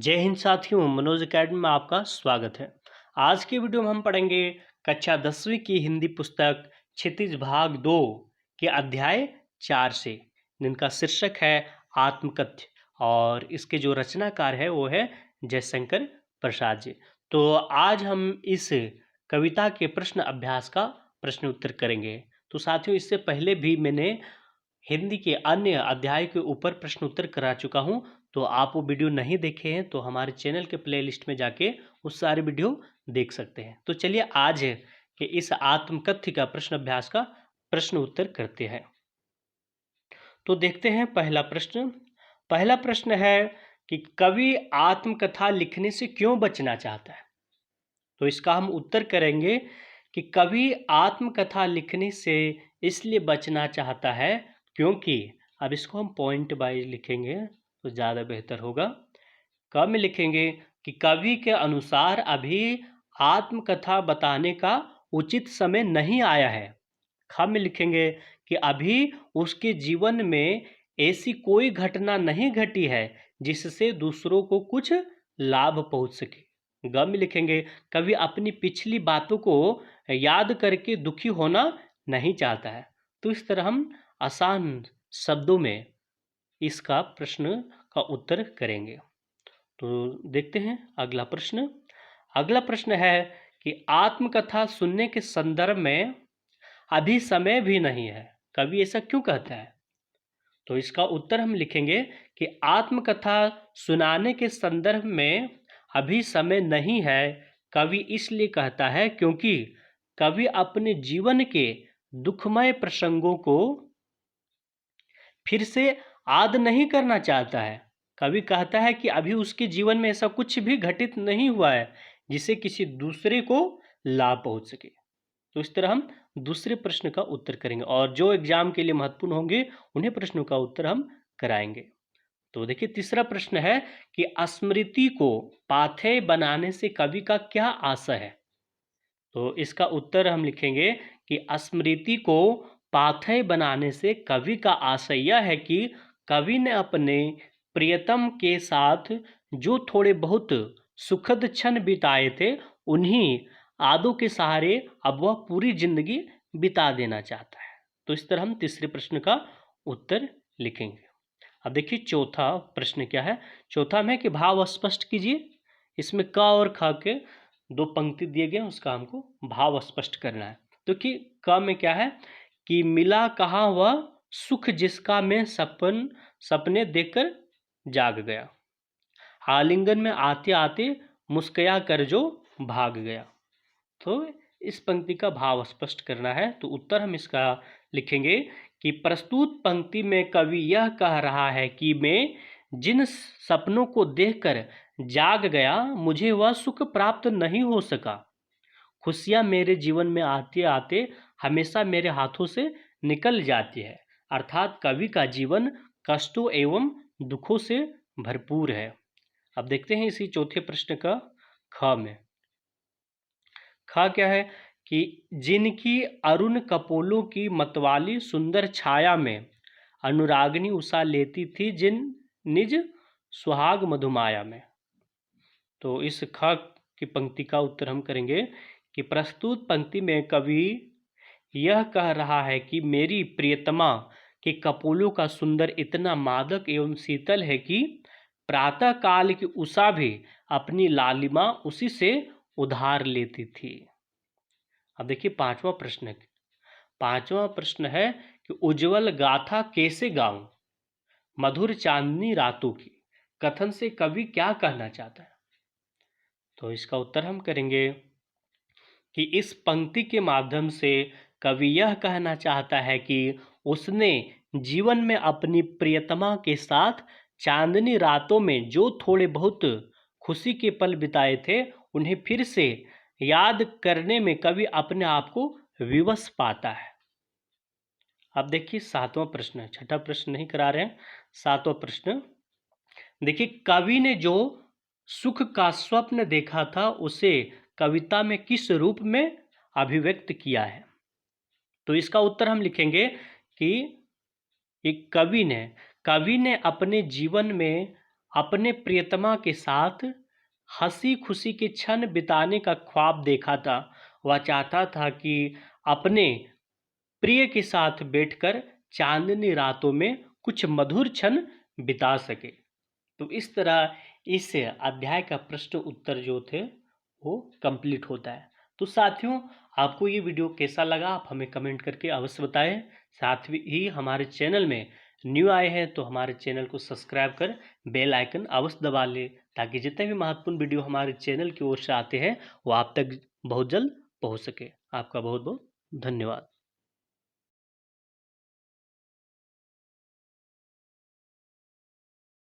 जय हिंद साथियों, मनोज एकेडमी में आपका स्वागत है। आज की वीडियो में हम पढ़ेंगे कक्षा 10वीं की हिंदी पुस्तक क्षितिज भाग 2 के अध्याय 4 से, जिनका शीर्षक है आत्मकथ्य और इसके जो रचनाकार है वो है जयशंकर प्रसाद जी। तो आज हम इस कविता के प्रश्न अभ्यास का प्रश्न उत्तर करेंगे। तो साथियों, इससे पहले भी मैंने हिंदी के अन्य अध्याय के ऊपर प्रश्न उत्तर करा चुका हूं। तो आप वो वीडियो नहीं देखे हैं तो हमारे चैनल के प्लेलिस्ट में जाके उस सारे वीडियो देख सकते हैं। तो चलिए आज के इस आत्मकथ्य का प्रश्न अभ्यास का प्रश्न उत्तर करते हैं। तो देखते हैं पहला प्रश्न है कि कवि आत्मकथा लिखने से क्यों बचना चाहता है। तो इसका हम उत्तर करेंगे कि कवि आत्मकथा लिखने से इसलिए बचना चाहता है क्योंकि, अब इसको हम पॉइंट वाइज लिखेंगे तो ज़्यादा बेहतर होगा। क में लिखेंगे कि कवि के अनुसार अभी आत्मकथा बताने का उचित समय नहीं आया है। ख में लिखेंगे कि अभी उसके जीवन में ऐसी कोई घटना नहीं घटी है जिससे दूसरों को कुछ लाभ पहुंच सके। ग में लिखेंगे कवि अपनी पिछली बातों को याद करके दुखी होना नहीं चाहता है। तो इस तरह हम आसान शब्दों में इसका प्रश्न का उत्तर करेंगे। तो देखते हैं अगला प्रश्न है कि आत्मकथा सुनने के संदर्भ में अभी समय भी नहीं है। कवि ऐसा क्यों कहता है? तो इसका उत्तर हम लिखेंगे कि आत्मकथा सुनाने के संदर्भ में अभी समय नहीं है। कवि इसलिए कहता है क्योंकि कवि अपने जीवन के दुखमय प्रसंगों को फिर से याद नहीं करना चाहता है। कवि कहता है कि अभी उसके जीवन में ऐसा कुछ भी घटित नहीं हुआ है जिससे किसी दूसरे को लाभ पहुंच सके। तो इस तरह हम दूसरे प्रश्न का उत्तर करेंगे और जो एग्जाम के लिए महत्वपूर्ण होंगे उन्हें प्रश्नों का उत्तर हम कराएंगे। तो देखिए, तीसरा प्रश्न है कि स्मृति को पाथेय बनाने से कवि का क्या आशय है। तो इसका उत्तर हम लिखेंगे कि स्मृति को पाथेय बनाने से कवि का आशय यह है कि कवि ने अपने प्रियतम के साथ जो थोड़े बहुत सुखद क्षण बिताए थे उन्हीं यादों के सहारे अब वह पूरी जिंदगी बिता देना चाहता है। तो इस तरह हम तीसरे प्रश्न का उत्तर लिखेंगे। अब देखिए चौथा प्रश्न क्या है। चौथा में कि भाव स्पष्ट कीजिए। इसमें क और ख के दो पंक्ति दिए गए, उसका हमको भाव स्पष्ट करना है। तो कि क में क्या है कि मिला कहाँ वह सुख जिसका मैं सपने देखकर जाग गया, आलिंगन में आते आते मुस्कुरा कर जो भाग गया। तो इस पंक्ति का भाव स्पष्ट करना है। तो उत्तर हम इसका लिखेंगे कि प्रस्तुत पंक्ति में कवि यह कह रहा है कि मैं जिन सपनों को देखकर जाग गया मुझे वह सुख प्राप्त नहीं हो सका। खुशियां मेरे जीवन में आते आते हमेशा मेरे हाथों से निकल जाती है। अर्थात कवि का जीवन कष्टों एवं दुखों से भरपूर है। अब देखते हैं इसी चौथे प्रश्न का ख में। ख क्या है कि जिनकी अरुण कपोलों की मतवाली सुंदर छाया में अनुरागिनी उषा लेती थी जिन निज सुहाग मधुमाया में। तो इस ख की पंक्ति का उत्तर हम करेंगे कि प्रस्तुत पंक्ति में कवि यह कह रहा है कि मेरी प्रियतमा के कपोलों का सुंदर इतना मादक एवं शीतल है कि प्रातः काल की उषा भी अपनी लालिमा उसी से उधार लेती थी। अब देखिए पांचवा प्रश्न है कि उज्जवल गाथा कैसे गाऊं मधुर चांदनी रातों की कथन से कवि क्या कहना चाहता है। तो इसका उत्तर हम करेंगे कि इस पंक्ति के माध्यम से कवि यह कहना चाहता है कि उसने जीवन में अपनी प्रियतमा के साथ चांदनी रातों में जो थोड़े बहुत खुशी के पल बिताए थे उन्हें फिर से याद करने में कवि अपने आप को विवश पाता है। अब देखिए सातवां प्रश्न, छठा प्रश्न नहीं करा रहे हैं, सातवां प्रश्न देखिए, कवि ने जो सुख का स्वप्न देखा था उसे कविता में किस रूप में अभिव्यक्त किया है। तो इसका उत्तर हम लिखेंगे कि एक कवि ने अपने जीवन में अपने प्रियतमा के साथ हंसी खुशी के क्षण बिताने का ख्वाब देखा था। वह चाहता था कि अपने प्रिय के साथ बैठकर चांदनी रातों में कुछ मधुर क्षण बिता सके। तो इस तरह इस अध्याय का प्रश्न उत्तर जो थे वो कंप्लीट होता है। तो साथियों, आपको ये वीडियो कैसा लगा आप हमें कमेंट करके अवश्य बताएं। साथ ही हमारे चैनल में न्यू आए हैं तो हमारे चैनल को सब्सक्राइब कर बेल आइकन अवश्य दबा लें, ताकि जितने भी महत्वपूर्ण वीडियो हमारे चैनल की ओर से आते हैं वो आप तक बहुत जल्द पहुंच सके। आपका बहुत बहुत धन्यवाद।